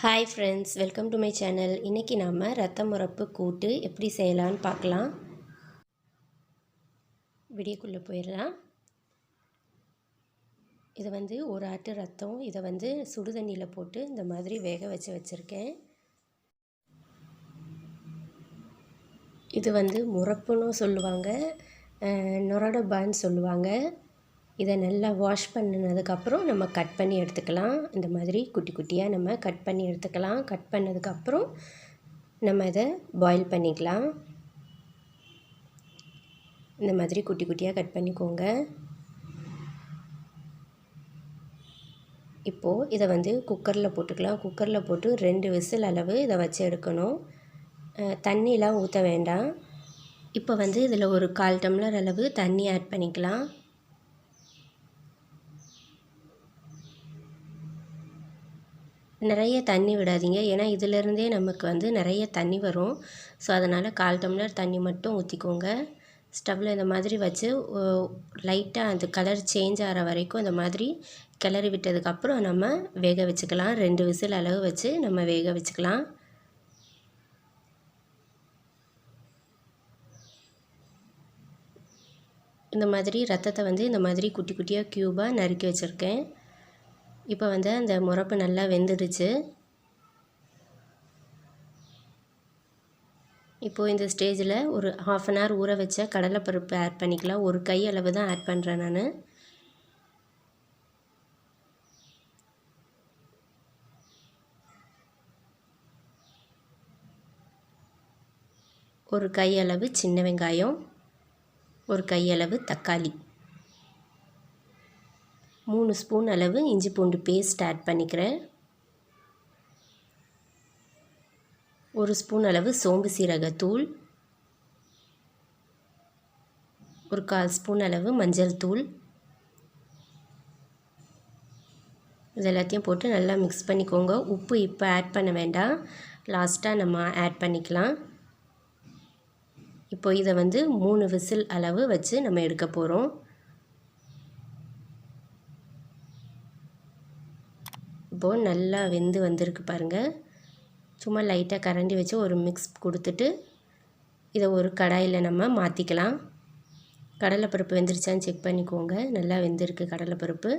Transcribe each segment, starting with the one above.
Hi friends, welcome to my channel. இன்றைக்கி நம்ம ரத்த முறப்பு கூட்டு எப்படி செய்யலான்னு பார்க்கலாம். வீடியோக்குள்ளே போயிடலாம். இது ஒரு ஆட்டு ரத்தம். இதை சுடு தண்ணியில் போட்டு இந்த மாதிரி வேக வச்சுருக்கேன். இது முறப்புன்னு சொல்லுவாங்க, நொரடப்பான்னு சொல்லுவாங்க. இதை நல்லா வாஷ் பண்ணினதுக்கப்புறம் நம்ம கட் பண்ணி எடுத்துக்கலாம். இந்த மாதிரி குட்டி குட்டியாக நம்ம கட் பண்ணி எடுத்துக்கலாம். கட் பண்ணதுக்கப்புறம் நம்ம இதை பாயில் பண்ணிக்கலாம். இந்த மாதிரி குட்டி குட்டியாக கட் பண்ணிக்கோங்க. இப்போது இதை குக்கரில் போட்டுக்கலாம். குக்கரில் போட்டு 2 விசில் அளவு இதை வச்சு எடுக்கணும். தண்ணிலாம் ஊற்ற வேண்டாம். இப்போ இதில் ஒரு 1/4 டம்ளர் அளவு தண்ணி ஆட் பண்ணிக்கலாம். நிறைய தண்ணி விடாதீங்க, ஏன்னா இதிலேருந்தே நமக்கு நிறைய தண்ணி வரும். ஸோ அதனால் 1/4 டம்ளர் தண்ணி மட்டும் ஊற்றிக்கோங்க. ஸ்டவ்வில் இந்த மாதிரி வச்சு லைட்டாக அந்த கலர் சேஞ்ச் ஆகிற வரைக்கும் இந்த மாதிரி கிளறி விட்டதுக்கப்புறம் நம்ம வேக வச்சுக்கலாம். 2 விசில் அளவு வச்சு நம்ம வேக வச்சுக்கலாம். இந்த மாதிரி ரத்தத்தை இந்த மாதிரி குட்டி குட்டியாக க்யூபாக நறுக்கி வச்சுருக்கேன். இப்போ அந்த முறப்பு நல்லா வெந்துடுச்சு. இப்போது இந்த ஸ்டேஜில் ஒரு 1/2 அன் ஹவர் ஊற வச்ச கடலைப்பருப்பு ஆட் பண்ணிக்கலாம். ஒரு கை அளவு தான் ஆட் பண்ணுறேன் நான். ஒரு கையளவு சின்ன வெங்காயம், ஒரு கையளவு தக்காளி, 3 ஸ்பூன் அளவு இஞ்சி பூண்டு பேஸ்ட் ஆட் பண்ணிக்கிறேன். 1 ஸ்பூன் அளவு சோம்பு சீரகத்தூள், ஒரு 1/4 ஸ்பூன் அளவு மஞ்சள் தூள். இது எல்லாத்தையும் போட்டு நல்லா மிக்ஸ் பண்ணிக்கோங்க. உப்பு இப்போ ஆட் பண்ண வேண்டாம், லாஸ்ட்டாக நம்ம ஆட் பண்ணிக்கலாம். இப்போ இதை 3 விசில் அளவு வச்சு நம்ம எடுக்க போகிறோம். இப்போது நல்லா வெந்து வந்திருக்கு பாருங்கள். சும்மா லைட்டாக கரண்டி வச்சு ஒரு மிக்ஸ் கொடுத்துட்டு இதை ஒரு கடாயில் நம்ம மாற்றிக்கலாம். கடலைப்பருப்பு வெந்துருச்சான்னு செக் பண்ணிக்கோங்க. நல்லா வெந்திருக்கு கடலைப்பருப்பு.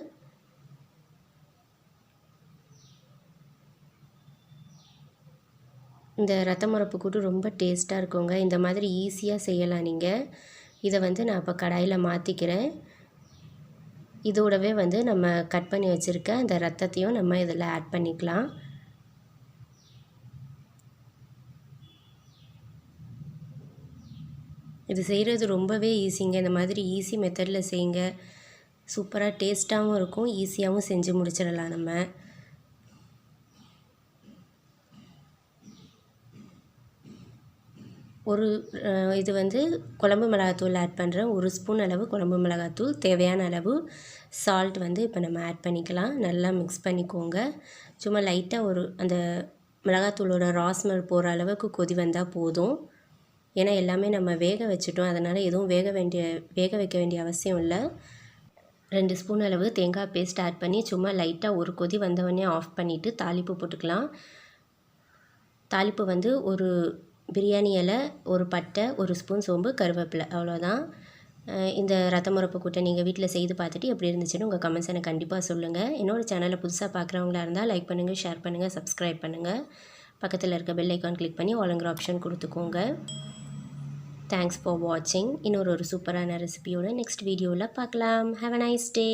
இந்த ரத்த முறப்பு கூட்டு ரொம்ப டேஸ்ட்டாக இருக்குங்க. இந்த மாதிரி ஈஸியாக செய்யலாம் நீங்கள். இதை நான் இப்போ கடாயில் மாற்றிக்கிறேன். இதோடவே நம்ம கட் பண்ணி வச்சுருக்க அந்த ரத்தத்தையும் நம்ம இதில் ஆட் பண்ணிக்கலாம். இது செய்கிறது ரொம்பவே ஈஸிங்க. இந்த மாதிரி ஈஸி மெத்தடில் செய்யுங்க. சூப்பராக டேஸ்ட்டாகவும் இருக்கும், ஈஸியாகவும் செஞ்சு முடிச்சிடலாம் நம்ம. ஒரு இது குழம்பு மிளகாத்தூள் ஆட் பண்ணுறேன். 1 ஸ்பூன் அளவு குழம்பு மிளகாத்தூள், தேவையான அளவு சால்ட் இப்போ நம்ம ஆட் பண்ணிக்கலாம். நல்லா மிக்ஸ் பண்ணிக்கோங்க. சும்மா லைட்டாக அந்த மிளகாத்தூளோட ராஸ்மெல் போகிற அளவுக்கு கொதி வந்தால் போதும். ஏன்னா எல்லாமே நம்ம வேக வச்சுட்டோம், அதனால் எதுவும் வேக வைக்க வேண்டிய அவசியம் இல்லை. 2 ஸ்பூன் அளவு தேங்காய் பேஸ்ட் ஆட் பண்ணி சும்மா லைட்டாக ஒரு கொதி வந்தவொடனே ஆஃப் பண்ணிவிட்டு தாளிப்பு போட்டுக்கலாம். தாளிப்பு ஒரு பிரியாணி இலை, ஒரு பட்டை, 1 ஸ்பூன் சோம்பு, கருவேப்பிலை, அவ்வளோதான். இந்த ரத்த முறப்பு கூட்டை நீங்கள் வீட்டில் செய்து பார்த்துட்டு எப்படி இருந்துச்சுன்னு உங்கள் கமெண்ட்ஸ் எனக்கு கண்டிப்பாக சொல்லுங்கள். என்னோடய சேனலை புதுசாக பார்க்குறவங்களா இருந்தால் லைக் பண்ணுங்கள், ஷேர் பண்ணுங்கள், சப்ஸ்கிரைப் பண்ணுங்கள். பக்கத்தில் இருக்க பெல் ஐக்கான் கிளிக் பண்ணி ஆளுங்கிற ஆப்ஷன் கொடுத்துக்கோங்க. தேங்க்ஸ் ஃபார் வாட்சிங். இன்னொரு சூப்பரான ரெசிபியோட நெக்ஸ்ட் வீடியோவில் பார்க்கலாம். Have a nice day.